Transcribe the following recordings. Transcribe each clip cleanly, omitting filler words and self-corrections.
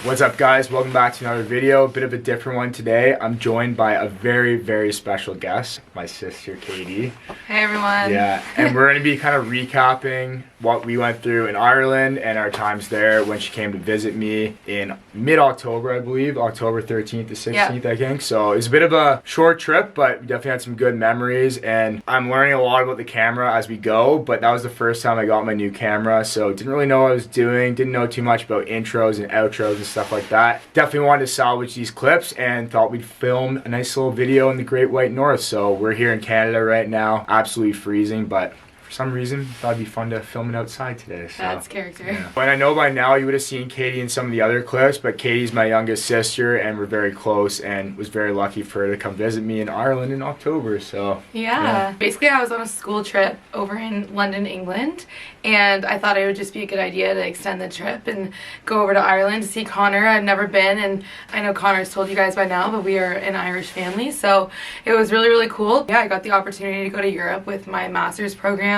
What's up, guys? Welcome back to another video. Bit of a different one today. I'm joined by a very special guest, my sister Katie. Hey everyone. Yeah, and we're going to be kind of recapping what we went through in Ireland and our times there when she came to visit me in mid-October, I believe, October 13th to 16th, I think. So it was a bit of a short trip, but we definitely had some good memories, and I'm learning a lot about the camera as we go, but that was the first time I got my new camera, so didn't really know what I was doing, didn't know too much about intros and outros and stuff like that. Definitely wanted to salvage these clips and thought we'd film a nice little video in the Great White North. So we're here in Canada right now, absolutely freezing, but for some reason, thought it'd be fun to film it outside today. So, that's character. Yeah. And I know by now you would have seen Katie in some of the other clips, but Katie's my youngest sister and we're very close, and was very lucky for her to come visit me in Ireland in October. So yeah. Basically I was on a school trip over in London, England, and I thought it would just be a good idea to extend the trip and go over to Ireland to see Connor. I've never been, and I know Connor's told you guys by now, but we are an Irish family, so it was really cool. Yeah, I got the opportunity to go to Europe with my master's program.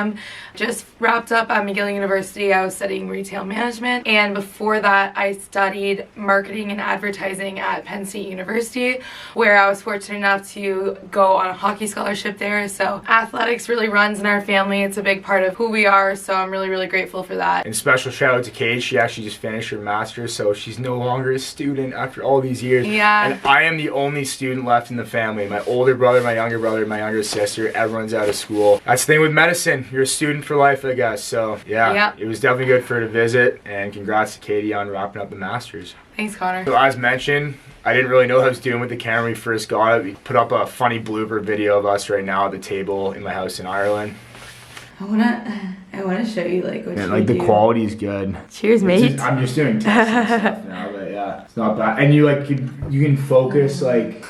Just wrapped up at McGill University. I was studying retail management, and before that I studied marketing and advertising at Penn State University, where I was fortunate enough to go on a hockey scholarship there. So athletics really runs in our family. It's a big part of who we are, so I'm really grateful for that. And special shout out to Kate. She actually just finished her master's, so she's no longer a student after all these years. Yeah. And I am the only student left in the family. My older brother, my younger sister, everyone's out of school. That's the thing with medicine. You're a student for life, I guess. So yeah, it was definitely good for her to visit, and congrats to Katie on wrapping up the masters. Thanks, Connor. So as mentioned, I didn't really know what I was doing with the camera when we first got it. We put up a funny blooper video of us right now at the table in my house in Ireland. I wanna show you like what you like do. The quality is good. Cheers, mate. I'm just doing tests and stuff now, but yeah, it's not bad. And you can focus like.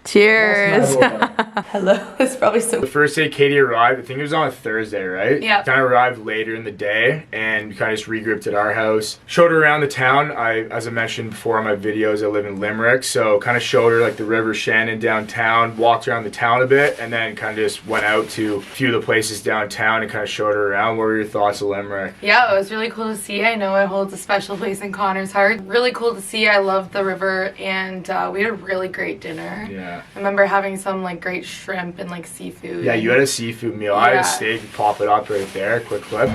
Cheers. Hello. It's probably so. The first day Katie arrived, I think it was on a Thursday, right? Yeah. Kind of arrived later in the day, and we kind of just regrouped at our house. Showed her around the town. As I mentioned before in my videos, I live in Limerick, so kind of showed her like the River Shannon downtown, walked around the town a bit, and then kind of just went out to a few of the places downtown and kind of showed her around. What were your thoughts of Limerick? Yeah, it was really cool to see. I know it holds a special place in Connor's heart. Really cool to see. I love the river, and we had a really great dinner. Yeah. I remember having some like great shrimp and like seafood. Yeah, you had a seafood meal. I had a steak. Pop it up right there. Quick clip.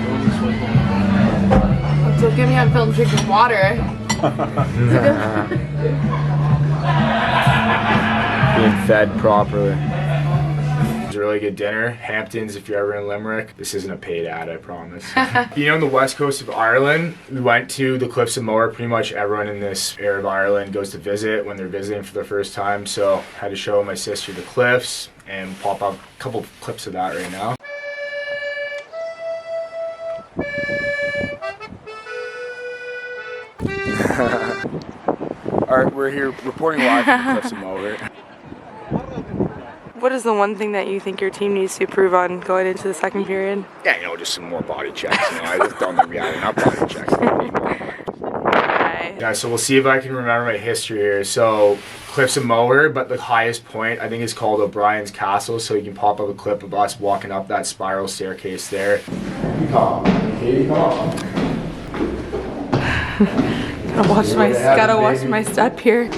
So give me a filled drink of water. Being fed properly. It was a really good dinner. Hamptons, if you're ever in Limerick. This isn't a paid ad, I promise. You know, on the west coast of Ireland, we went to the cliffs of Moher. Pretty much everyone in this area of Ireland goes to visit when they're visiting for the first time. So I had to show my sister the cliffs and pop up a couple of clips of that right now. Alright, we're here reporting live from the cliffs of Moher. What is the one thing that you think your team needs to improve on going into the second period? Yeah, you know, just some more body checks. You know, I just don't think we had enough body checks. Okay. Yeah, so we'll see if I can remember my history here. So, cliffs of Moher, but the highest point I think is called O'Brien's Castle. So you can pop up a clip of us walking up that spiral staircase there. Come on, Katie, come on. Gotta watch my step here.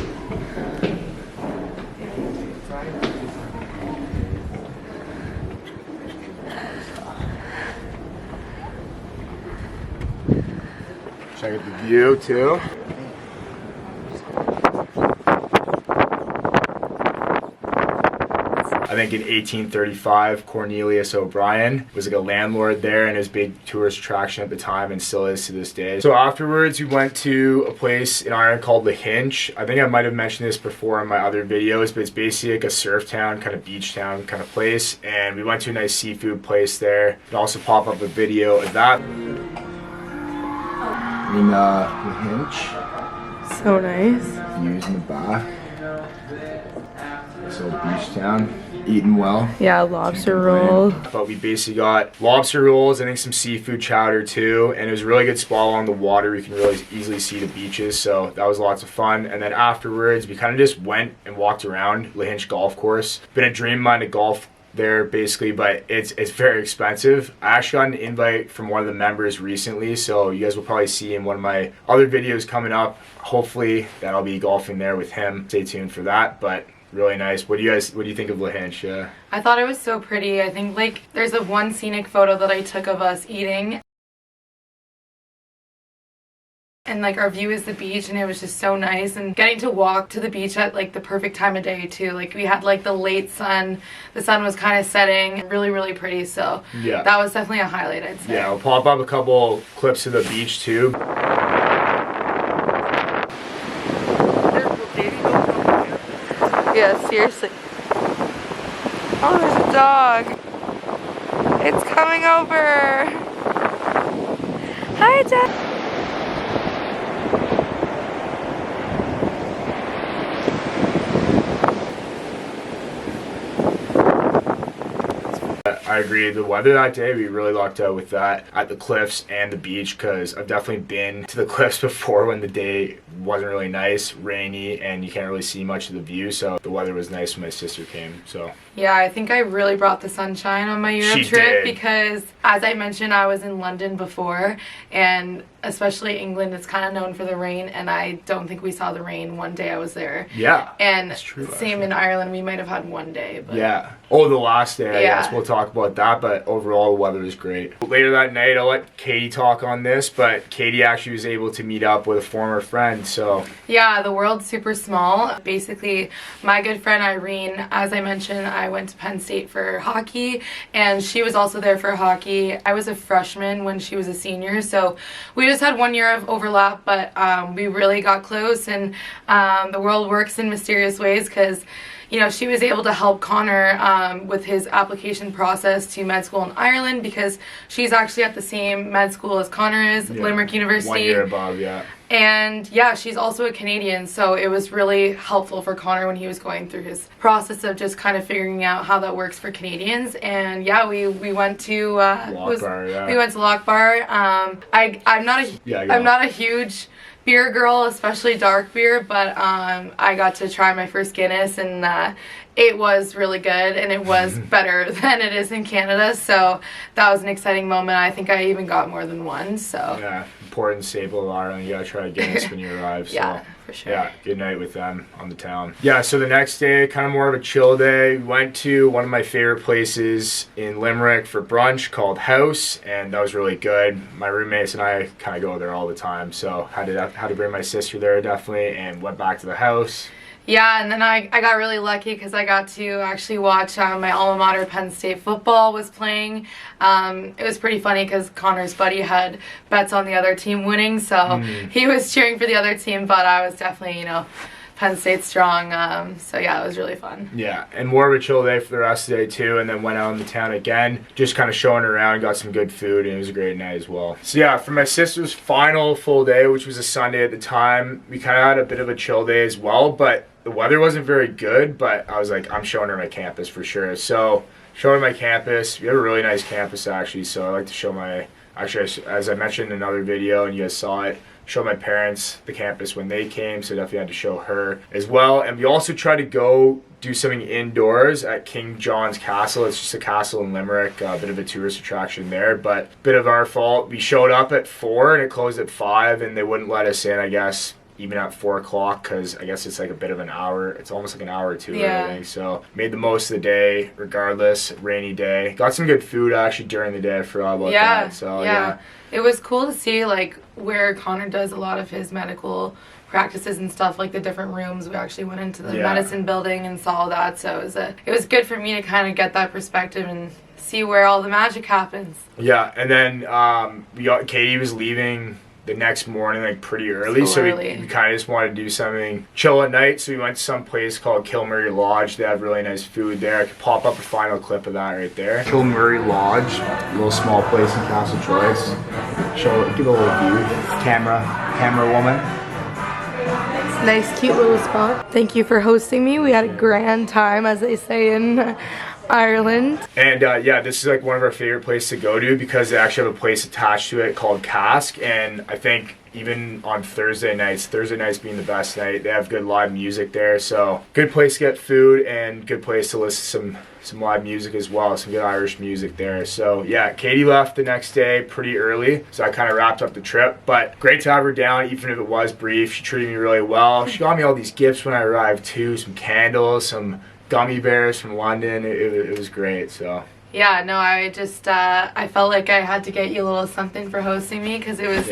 Check out the view too. I think in 1835, Cornelius O'Brien was like a landlord there, and his big tourist attraction at the time, and still is to this day. So afterwards, we went to a place in Ireland called Lahinch. I think I might have mentioned this before in my other videos, but it's basically like a surf town, kind of beach town kind of place. And we went to a nice seafood place there. I'll also pop up a video of that. In Lahinch. So nice. Views in the back. This old beach town. Eating well. Yeah, lobster rolls. But we basically got lobster rolls, I think some seafood chowder too, and it was a really good spot along the water. You can really easily see the beaches, so that was lots of fun. And then afterwards, we kind of just went and walked around Lahinch Golf Course. Been a dream of mine to golf there basically, but it's very expensive. I actually got an invite from one of the members recently, so you guys will probably see in one of my other videos coming up. Hopefully that I'll be golfing there with him. Stay tuned for that, but really nice. What do you think of Lahinch? I thought it was so pretty. I think like there's a one scenic photo that I took of us eating, and like our view is the beach, and it was just so nice, and getting to walk to the beach at like the perfect time of day too. Like we had like the late sun, the sun was kind of setting, really pretty, so yeah, that was definitely a highlight, I'd say. Yeah, I'll pop up a couple clips of the beach too. Yeah, seriously. Oh, there's a dog. It's coming over. Hi, Dad. I agree. The weather that day, we really lucked out with that at the cliffs and the beach, because I've definitely been to the cliffs before when the day wasn't really nice, rainy, and you can't really see much of the view. So the weather was nice when my sister came. So yeah, I think I really brought the sunshine on my Europe trip because, as I mentioned, I was in London before, and especially England, it's kind of known for the rain, and I don't think we saw the rain one day I was there. Yeah, and that's true, same in Ireland, we might have had one day. But yeah. Oh, the last day, I guess we'll talk about that, but overall the weather was great. Later that night, I'll let Katie talk on this, but Katie actually was able to meet up with a former friend, so. Yeah, the world's super small. Basically, my good friend Irene, as I mentioned, I went to Penn State for hockey, and she was also there for hockey. I was a freshman when she was a senior, so we just had 1 year of overlap, but we really got close, and the world works in mysterious ways, because you know, she was able to help Connor with his application process to med school in Ireland, because she's actually at the same med school as Connor is, Limerick University. 1 year above, yeah. And yeah, she's also a Canadian, so it was really helpful for Connor when he was going through his process of just kind of figuring out how that works for Canadians. And yeah, we went to we went to Loch Bar. I'm not a huge beer girl, especially dark beer, but I got to try my first Guinness, and it was really good, and it was better than it is in Canada, so that was an exciting moment. I think I even got more than one, so. Yeah, important staple of Ireland. You gotta try Guinness when you arrive, so. Yeah, for sure. Yeah, good night with them on the town. Yeah, so the next day, kind of more of a chill day. We went to one of my favorite places in Limerick for brunch called House, and that was really good. My roommates and I kind of go there all the time, so had to bring my sister there definitely, and went back to the house. Yeah, and then I got really lucky because I got to actually watch my alma mater, Penn State football, was playing. It was pretty funny because Connor's buddy had bets on the other team winning, so he was cheering for the other team, but I was definitely, you know, Penn State strong, so yeah, it was really fun. Yeah, and more of a chill day for the rest of the day too, and then went out in the town again, just kind of showing around, got some good food, and it was a great night as well. So yeah, for my sister's final full day, which was a Sunday at the time, we kind of had a bit of a chill day as well, but the weather wasn't very good, but I was like, I'm showing her my campus for sure. So showing her my campus. We have a really nice campus actually, so I like to show my, actually as I mentioned in another video and you guys saw it, show my parents the campus when they came, so definitely had to show her as well. And we also tried to go do something indoors at King John's Castle. It's just a castle in Limerick, a bit of a tourist attraction there, but bit of our fault. We showed up at 4 and it closed at 5, and they wouldn't let us in, I guess, even at 4 o'clock, because I guess it's like a bit of an hour. It's almost like an hour or two, I think. So made the most of the day regardless. Rainy day. Got some good food actually during the day. I forgot about that. So yeah. It was cool to see like where Connor does a lot of his medical practices and stuff, like the different rooms. We actually went into the medicine building and saw that, so it was good for me to kind of get that perspective and see where all the magic happens. Yeah, and then Katie was leaving the next morning like pretty early, so we kind of just wanted to do something chill at night, so we went to some place called Kilmurry Lodge. They have really nice food there. I could pop up a final clip of that right there. Kilmurry Lodge, a little small place in Castle Choice. Give a little view. Camera woman. Nice cute little spot. Thank you for hosting me. We had a grand time, as they say in Ireland. And yeah, this is like one of our favorite places to go to because they actually have a place attached to it called Cask, and I think even on Thursday nights being the best night, they have good live music there. So good place to get food and good place to listen to some live music as well, some good Irish music there. So yeah, Katie left the next day pretty early, so I kind of wrapped up the trip, but great to have her down even if it was brief. She treated me really well. She got me all these gifts when I arrived too, some candles, some gummy bears from London. It was great. So yeah, no, I just I felt like I had to get you a little something for hosting me because it was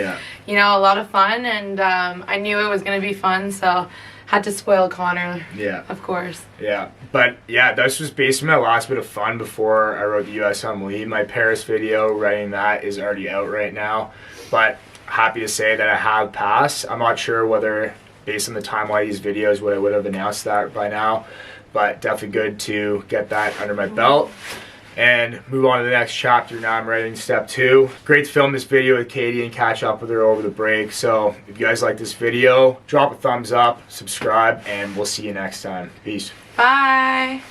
you know, a lot of fun, and I knew it was gonna be fun, so had to spoil Connor. Yeah, of course. Yeah, but yeah, this was basically my last bit of fun before I wrote the USMLE. My Paris video, writing that, is already out right now, but happy to say that I have passed. I'm not sure whether, based on the timeline of these videos, would I would have announced that by now, but definitely good to get that under my belt and move on to the next chapter. Now I'm writing step 2. Great to film this video with Katie and catch up with her over the break. So if you guys like this video, drop a thumbs up, subscribe, and we'll see you next time. Peace. Bye.